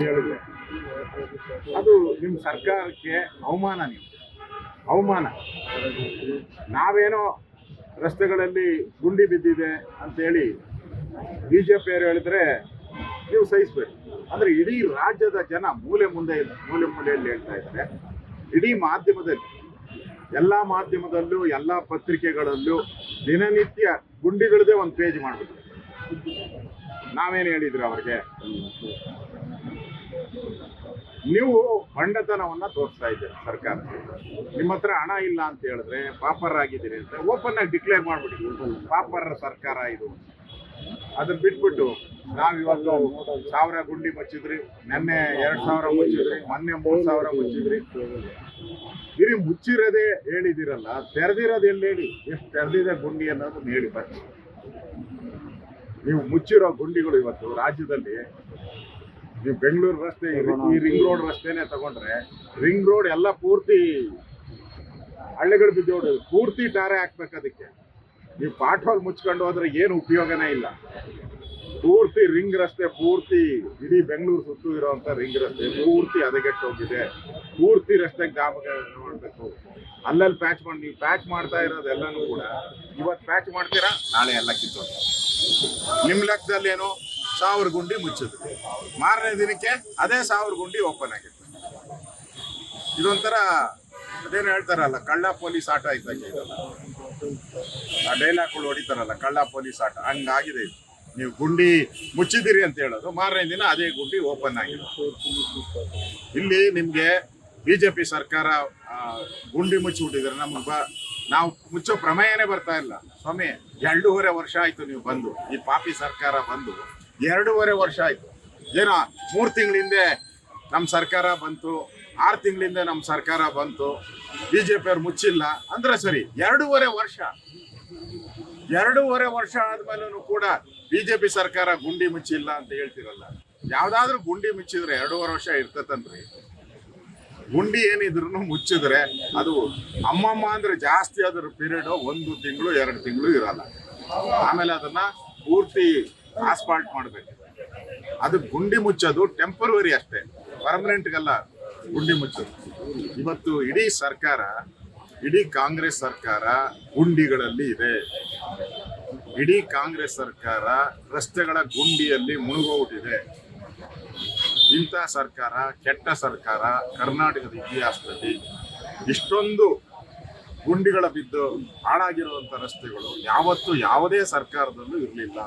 ಹೇಳಿದ್ರೆ ಅದು ನಿಮ್ಮ ಸರ್ಕಾರಕ್ಕೆ ಅವಮಾನ. ನೀವು ಅವಮಾನ. ನಾವೇನೋ ರಸ್ತೆಗಳಲ್ಲಿ ಗುಂಡಿ ಬಿದ್ದಿದೆ ಅಂತೇಳಿ ಬಿಜೆಪಿಯವರು ಹೇಳಿದ್ರೆ ನೀವು ಸಹಿಸ್ಬೇಕು. ಅಂದ್ರೆ ಇಡೀ ರಾಜ್ಯದ ಜನ ಮೂಲೆ ಮೂಲೆಯಲ್ಲಿ ಹೇಳ್ತಾ ಇದ್ದಾರೆ. ಇಡೀ ಮಾಧ್ಯಮದಲ್ಲಿ, ಎಲ್ಲ ಮಾಧ್ಯಮದಲ್ಲೂ, ಎಲ್ಲ ಪತ್ರಿಕೆಗಳಲ್ಲೂ ದಿನನಿತ್ಯ ಗುಂಡಿಗಳದೇ ಒಂದು ಪೇಜ್ ಮಾಡ್ಬಿಟ್ಟು ನಾವೇನು ಹೇಳಿದ್ರು ಅವ್ರಿಗೆ? ನೀವು ಬಂಡತನವನ್ನ ತೋರಿಸ್ತಾ ಇದ್ದೀರಿ ಸರ್ಕಾರ. ನಿಮ್ಮ ಹತ್ರ ಹಣ ಇಲ್ಲ ಅಂತ ಹೇಳಿದ್ರೆ ಪಾಪರ್ ಆಗಿದ್ದೀರಿ ಅಂತ ಓಪನ್ ಆಗಿ ಡಿಕ್ಲೇರ್ ಮಾಡ್ಬಿಡಿ, ಪಾಪರ್ ಸರ್ಕಾರ ಇದು. ಅದನ್ನ ಬಿಟ್ಬಿಟ್ಟು ನಾವಿವತ್ತು 1000 ಗುಂಡಿ ಮುಚ್ಚಿದ್ರಿ, ನೆನ್ನೆ 2000 ಮುಚ್ಚಿದ್ರಿ, ಮೊನ್ನೆ 3000 ಮುಚ್ಚಿದ್ರಿ. ಇರಿ ಮುಚ್ಚಿರೋದೇ ಹೇಳಿದಿರಲ್ಲ, ತೆರೆದಿರೋದು ಎಲ್ಲಿ ಹೇಳಿ? ಎಷ್ಟು ತೆರೆದಿದೆ ಗುಂಡಿ ಅನ್ನೋದನ್ನ ಹೇಳಿ ಬರ್ರಿ. ನೀವು ಮುಚ್ಚಿರೋ ಗುಂಡಿಗಳು ಇವತ್ತು ರಾಜ್ಯದಲ್ಲಿ, ನೀವು ಬೆಂಗಳೂರು ರಸ್ತೆ, ಈ ರಿಂಗ್ ರೋಡ್ ರಸ್ತೆನೆ ತಗೊಂಡ್ರೆ, ರಿಂಗ್ ರೋಡ್ ಎಲ್ಲ ಪೂರ್ತಿ ಹಳ್ಳಿಗಳು ಬಿದ್ದೋಡು, ಪೂರ್ತಿ ಟಾರೆ ಹಾಕ್ಬೇಕು. ಅದಕ್ಕೆ ನೀವು ಪಾಟ್ ಹೋಲ್ ಮುಚ್ಕೊಂಡು ಹೋದ್ರೆ ಏನು ಉಪಯೋಗನೇ ಇಲ್ಲ. ಪೂರ್ತಿ ರಿಂಗ್ ರಸ್ತೆ, ಪೂರ್ತಿ ಇಡೀ ಬೆಂಗಳೂರು ಸುತ್ತು ಇರೋಂಥ ರಿಂಗ್ ರಸ್ತೆ ಪೂರ್ತಿ ಹದಗೆಟ್ಟು ಹೋಗಿದೆ. ಪೂರ್ತಿ ರಸ್ತೆಗೆ ಮಾಡಬೇಕು. ಅಲ್ಲಲ್ಲಿ ಪ್ಯಾಚ್ ಮಾಡಿ, ನೀವು ಪ್ಯಾಚ್ ಮಾಡ್ತಾ ಇರೋದೆಲ್ಲನೂ ಕೂಡ ಇವತ್ತು ಪ್ಯಾಚ್ ಮಾಡ್ತೀರಾ, ನಾಳೆ ಎಲ್ಲ ಕಿತ್ತೋದು. ನಿಮ್ಮ ಲೆಕ್ಕದಲ್ಲಿ ಏನು 1000 ಗುಂಡಿ ಮುಚ್ಚಿದ್ರು, ಮಾರನೇ ದಿನಕ್ಕೆ ಅದೇ 1000 ಗುಂಡಿ ಓಪನ್ ಆಗಿತ್ತು. ಇದೊಂಥರ ಅದೇನು ಹೇಳ್ತಾರಲ್ಲ, ಕಳ್ಳ ಪೊಲೀಸ್ ಆಟ ಇದ್ದಂಗೆ ಇದಲ್ಲ. ಆ ಡೈಲಾಗ್ಗಳು ಹೊಡಿತಾರಲ್ಲ, ಕಳ್ಳ ಪೊಲೀಸ್ ಆಟ, ಹಂಗಾಗಿದೆ ಇದು. ನೀವು ಗುಂಡಿ ಮುಚ್ಚಿದಿರಿ ಅಂತ ಹೇಳೋದು, ಮಾರನೇ ದಿನ ಅದೇ ಗುಂಡಿ ಓಪನ್ ಆಗಿದೆ. ಇಲ್ಲಿ ನಿಮಗೆ ಬಿಜೆಪಿ ಸರ್ಕಾರ ಗುಂಡಿ ಮುಚ್ಚಿಬಿಟ್ಟಿದ್ರೆ ನಾವು ಮುಚ್ಚೋ ಪ್ರಮೇಯನೇ ಬರ್ತಾ ಇಲ್ಲ. ಸ್ವಾಮಿ, 2.5 ವರ್ಷ ಆಯ್ತು ನೀವು ಬಂದು, ಈ ಪಾಪಿ ಸರ್ಕಾರ ಬಂದು 2.5 ವರ್ಷ ಆಯ್ತು. ಏನೋ 3 ತಿಂಗಳ ಹಿಂದೆ ನಮ್ಮ ಸರ್ಕಾರ ಬಂತು, 6 ತಿಂಗಳಿಂದ ನಮ್ಮ ಸರ್ಕಾರ ಬಂತು, ಬಿಜೆಪಿ ಅವ್ರು ಮುಚ್ಚಿಲ್ಲ ಅಂದ್ರೆ ಸರಿ. 2.5 ವರ್ಷ, 2.5 ವರ್ಷ ಆದ್ಮೇಲೂ ಕೂಡ ಬಿಜೆಪಿ ಸರ್ಕಾರ ಗುಂಡಿ ಮುಚ್ಚಿಲ್ಲ ಅಂತ ಹೇಳ್ತಿರಲ್ಲ. ಯಾವ್ದಾದ್ರು ಗುಂಡಿ ಮುಚ್ಚಿದ್ರೆ 2.5 ವರ್ಷ ಇರ್ತತನ್ರಿ. ಗುಂಡಿ ಏನಿದ್ರು ಮುಚ್ಚಿದ್ರೆ ಅದು ಅಮ್ಮಮ್ಮ ಅಂದ್ರೆ ಜಾಸ್ತಿ ಅದ್ರ ಪೀರಿಯಡ್ 1 ತಿಂಗಳು 2 ತಿಂಗಳು ಇರಲ್ಲ. ಆಮೇಲೆ ಅದನ್ನ ಪೂರ್ತಿ ಆಸ್ಫಾಲ್ಟ್ ಮಾಡ್ಬೇಕು. ಅದು ಗುಂಡಿ ಮುಚ್ಚೋದು ಟೆಂಪರವರಿ ಅಷ್ಟೇ, ಪರ್ಮನೆಂಟ್ಗಲ್ಲ ಗುಂಡಿ ಮುಚ್ಚೋದು. ಇವತ್ತು ಇಡೀ ಸರ್ಕಾರ, ಇಡೀ ಕಾಂಗ್ರೆಸ್ ಸರ್ಕಾರ ಗುಂಡಿಗಳಲ್ಲಿ ಇದೆ. ಇಡೀ ಕಾಂಗ್ರೆಸ್ ಸರ್ಕಾರ ರಸ್ತೆಗಳ ಗುಂಡಿಯಲ್ಲಿ ಮುಳುಗೋಗ್ಬಿಟ್ಟಿದೆ. ಇಂಥ ಸರ್ಕಾರ, ಕೆಟ್ಟ ಸರ್ಕಾರ ಕರ್ನಾಟಕದ ಇತಿಹಾಸದಲ್ಲಿ. ಇಷ್ಟೊಂದು ಗುಂಡಿಗಳ ಬಿದ್ದು ಹಾಳಾಗಿರುವಂಥ ರಸ್ತೆಗಳು ಯಾವತ್ತೂ ಯಾವುದೇ ಸರ್ಕಾರದಲ್ಲೂ ಇರಲಿಲ್ಲ.